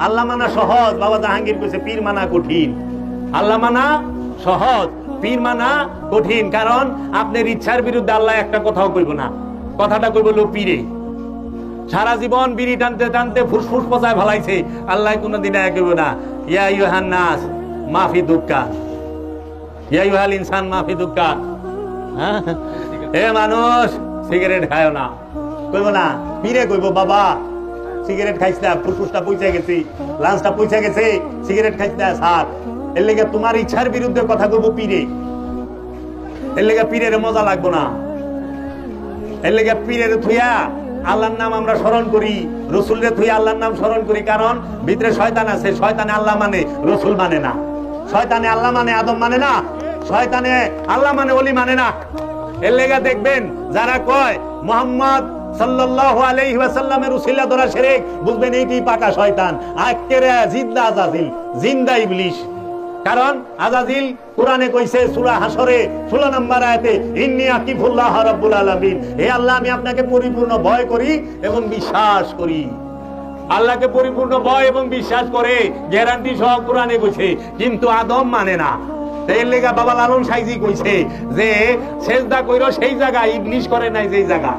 আল্লাহ মানা সহজ, বাবা জাহাঙ্গীর কইছে পীর মানা কঠিন। আল্লাহ মানা সহজ, পীর মানা কঠিন। কারণ আপনার ইচ্ছার বিরুদ্ধে আল্লাহ একটা কথাও কইব না, কথাটা কইব লো পীরে। সারা জীবন বিড়ি টানতে টানতে ফুসফুস পচায় ফেলাইছে, আল্লাহ কোনদিন কইব না ইয়া আইয়ুহান নাস মাফি দুক্কা, ইয়া আইয়ুহাল ইনসান মাফি দুক্কা। এ মানুষ সিগারেট খায় না, কইব না। পীরে কইব বাবা সিগারেট খাইছ না, ফুসফুসটা পৌঁছে গেছে, লাঞ্চটা পৌঁছে গেছে, সিগারেট খাইছ না স্যার। এর লেগে তোমার ইচ্ছার বিরুদ্ধে কথা কইব পীরে। এর লেগে পীরের মজা লাগবো না। এর লেগে পীরের থুইয়া আল্লাহর নাম আমরা স্মরণ করি, রসুলের থুইয়া আল্লাহর নাম স্মরণ করি। কারণ ভিতরে শয়তান আছে, শয়তানে আল্লাহ মানে রসুল মানে না, শয়তানে আল্লাহ মানে আদম মানে না, শয়তানে আল্লাহ মানে ওলি মানে না। এর লেগে দেখবেন যারা কয় মুহাম্মদ সাল্লাল্লাহু আলাইহি ওয়াসাল্লামের উসিলা ধরা শিরক, বুঝবেন এইটি পাকা শয়তান, আকেরে জিন্দা আজাজিল, জিন্দা ইবলিশ। কারণ আজাজিল কোরআনে কইছে সূরা হাসরে 16 নম্বর আয়াতে, ইন্নী আকিফুল্লাহ রাব্বুল আলামিন, হে আল্লাহ আমি আপনাকে পরিপূর্ণ ভয় করি এবং বিশ্বাস করি। আল্লাহকে পরিপূর্ণ ভয় এবং বিশ্বাস করে গ্যারান্টি সহ কোরআনে কইছে, কিন্তু আদম মানে না। এর লেগা বাবা লালন সাইজি কইছে যে সেজদা কইরো সেই জায়গা, ইবলিশ করে নাই যেই জায়গা।